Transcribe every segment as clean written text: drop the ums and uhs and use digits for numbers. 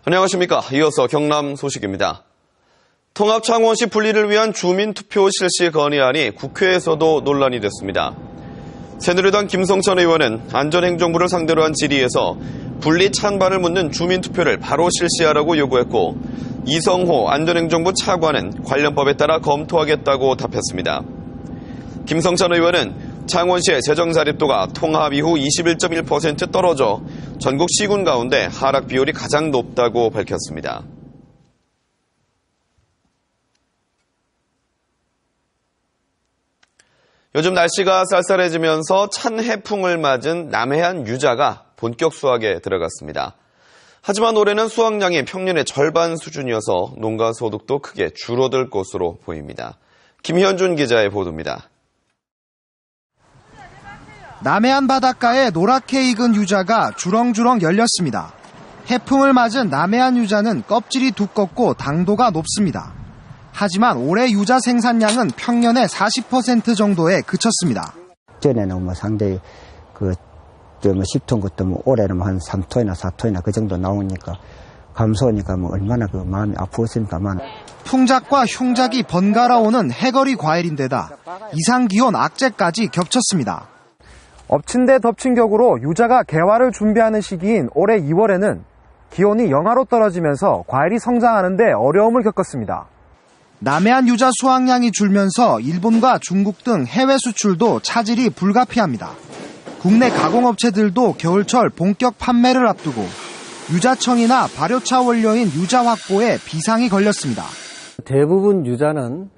안녕하십니까. 이어서 경남 소식입니다. 통합 창원시 분리를 위한 주민투표 실시 건의안이 국회에서도 논란이 됐습니다. 새누리당 김성천 의원은 안전행정부를 상대로 한 질의에서 분리 찬반을 묻는 주민투표를 바로 실시하라고 요구했고, 이성호 안전행정부 차관은 관련법에 따라 검토하겠다고 답했습니다. 김성천 의원은 창원시의 재정 자립도가 통합 이후 21.1% 떨어져 전국 시군 가운데 하락 비율이 가장 높다고 밝혔습니다. 요즘 날씨가 쌀쌀해지면서 찬 해풍을 맞은 남해안 유자가 본격 수확에 들어갔습니다. 하지만 올해는 수확량이 평년의 절반 수준이어서 농가 소득도 크게 줄어들 것으로 보입니다. 김현준 기자의 보도입니다. 남해안 바닷가에 노랗게 익은 유자가 주렁주렁 열렸습니다. 해풍을 맞은 남해안 유자는 껍질이 두껍고 당도가 높습니다. 하지만 올해 유자 생산량은 평년의 40% 정도에 그쳤습니다. 전에는 상당히 10톤 것도 올해는 한 3톤이나 4톤이나 그 정도 나오니까 감소하니까 얼마나 마음이 아프겠습니까만. 풍작과 흉작이 번갈아 오는 해거리 과일인데다 이상기온 악재까지 겹쳤습니다. 엎친 데 덮친 격으로 유자가 개화를 준비하는 시기인 올해 2월에는 기온이 영하로 떨어지면서 과일이 성장하는 데 어려움을 겪었습니다. 남해안 유자 수확량이 줄면서 일본과 중국 등 해외 수출도 차질이 불가피합니다. 국내 가공업체들도 겨울철 본격 판매를 앞두고 유자청이나 발효차 원료인 유자 확보에 비상이 걸렸습니다. 대부분 유자는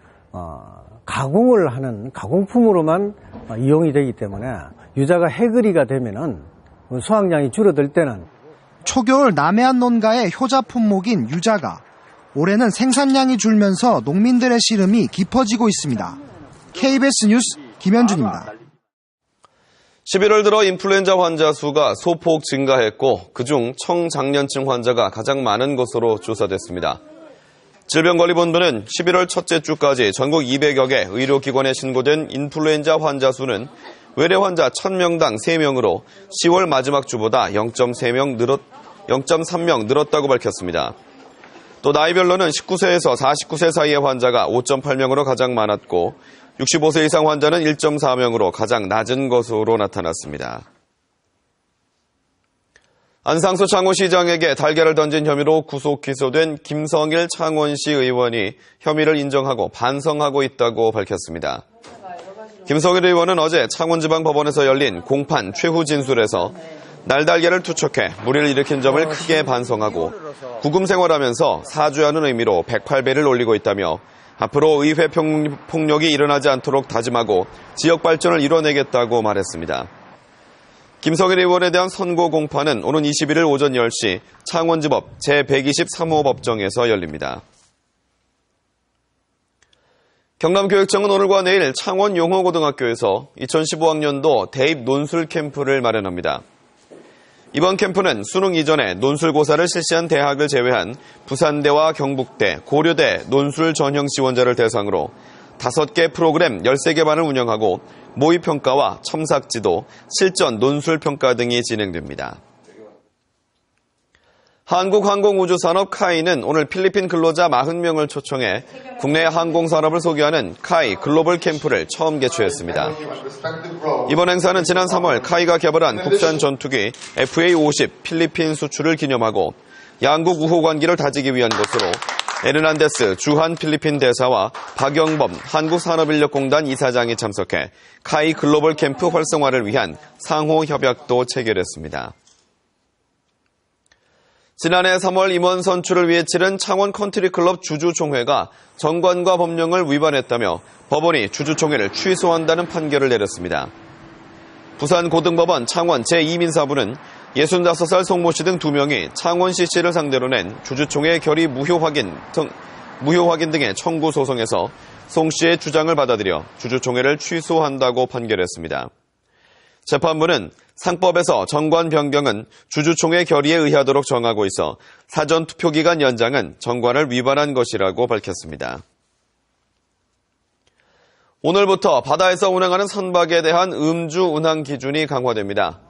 가공을 하는 가공품으로만 이용이 되기 때문에 유자가 해거리가 되면은 수확량이 줄어들 때는 초겨울 남해안 농가의 효자 품목인 유자가 올해는 생산량이 줄면서 농민들의 시름이 깊어지고 있습니다. KBS 뉴스 김현준입니다. 11월 들어 인플루엔자 환자 수가 소폭 증가했고, 그중 청장년층 환자가 가장 많은 것으로 조사됐습니다. 질병관리본부는 11월 첫째 주까지 전국 200여 개 의료기관에 신고된 인플루엔자 환자 수는 외래 환자 1000명당 3명으로 10월 마지막 주보다 0.3명 늘었다고 밝혔습니다. 또 나이별로는 19세에서 49세 사이의 환자가 5.8명으로 가장 많았고 65세 이상 환자는 1.4명으로 가장 낮은 것으로 나타났습니다. 안상수 창원시장에게 달걀을 던진 혐의로 구속 기소된 김성일 창원시 의원이 혐의를 인정하고 반성하고 있다고 밝혔습니다. 김성일 의원은 어제 창원지방법원에서 열린 공판 최후 진술에서 날달걀을 투척해 물의를 일으킨 점을 크게 반성하고 구금 생활하면서 사죄하는 의미로 108배를 올리고 있다며 앞으로 의회 폭력이 일어나지 않도록 다짐하고 지역 발전을 이뤄내겠다고 말했습니다. 김성일 의원에 대한 선고 공판은 오는 21일 오전 10시 창원지법 제123호 법정에서 열립니다. 경남교육청은 오늘과 내일 창원 용호고등학교에서 2015학년도 대입 논술 캠프를 마련합니다. 이번 캠프는 수능 이전에 논술고사를 실시한 대학을 제외한 부산대와 경북대, 고려대 논술 전형 지원자를 대상으로 5개 프로그램 13개 반을 운영하고 모의평가와 첨삭지도, 실전 논술평가 등이 진행됩니다. 한국항공우주산업 카이는 오늘 필리핀 근로자 40명을 초청해 국내 항공산업을 소개하는 카이 글로벌 캠프를 처음 개최했습니다. 이번 행사는 지난 3월 카이가 개발한 국산 전투기 FA-50 필리핀 수출을 기념하고 양국 우호 관계를 다지기 위한 것으로 에르난데스 주한 필리핀 대사와 박영범 한국산업인력공단 이사장이 참석해 카이 글로벌 캠프 활성화를 위한 상호 협약도 체결했습니다. 지난해 3월 임원 선출을 위해 치른 창원 컨트리클럽 주주총회가 정관과 법령을 위반했다며 법원이 주주총회를 취소한다는 판결을 내렸습니다. 부산고등법원 창원 제2민사부는 65살 송모 씨 등 2명이 창원시 씨를 상대로 낸 주주총회 결의 무효 확인 등의 청구 소송에서 송 씨의 주장을 받아들여 주주총회를 취소한다고 판결했습니다. 재판부는 상법에서 정관 변경은 주주총회 결의에 의하도록 정하고 있어 사전 투표기간 연장은 정관을 위반한 것이라고 밝혔습니다. 오늘부터 바다에서 운항하는 선박에 대한 음주 운항 기준이 강화됩니다.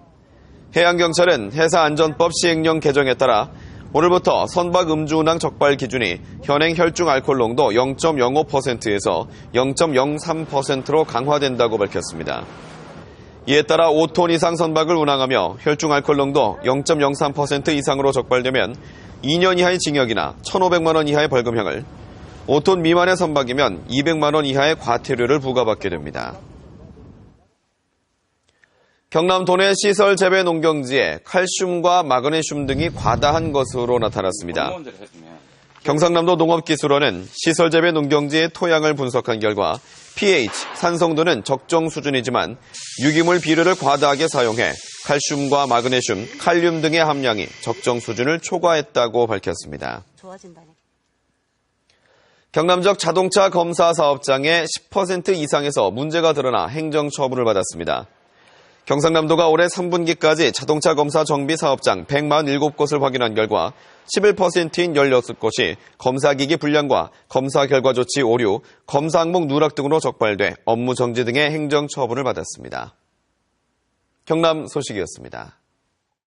해양경찰은 해사안전법 시행령 개정에 따라 오늘부터 선박 음주운항 적발 기준이 현행 혈중 알코올 농도 0.05%에서 0.03%로 강화된다고 밝혔습니다. 이에 따라 5톤 이상 선박을 운항하며 혈중 알코올 농도 0.03% 이상으로 적발되면 2년 이하의 징역이나 1,500만 원 이하의 벌금형을, 5톤 미만의 선박이면 200만 원 이하의 과태료를 부과받게 됩니다. 경남 도내 시설 재배 농경지에 칼슘과 마그네슘 등이 과다한 것으로 나타났습니다. 경상남도 농업기술원은 시설 재배 농경지의 토양을 분석한 결과 pH, 산성도는 적정 수준이지만 유기물 비료를 과다하게 사용해 칼슘과 마그네슘, 칼륨 등의 함량이 적정 수준을 초과했다고 밝혔습니다. 경남적 자동차 검사 사업장의 10% 이상에서 문제가 드러나 행정처분을 받았습니다. 경상남도가 올해 3분기까지 자동차 검사 정비 사업장 147곳을 확인한 결과 11%인 16곳이 검사기기 불량과 검사 결과 조치 오류, 검사 항목 누락 등으로 적발돼 업무 정지 등의 행정처분을 받았습니다. 경남 소식이었습니다.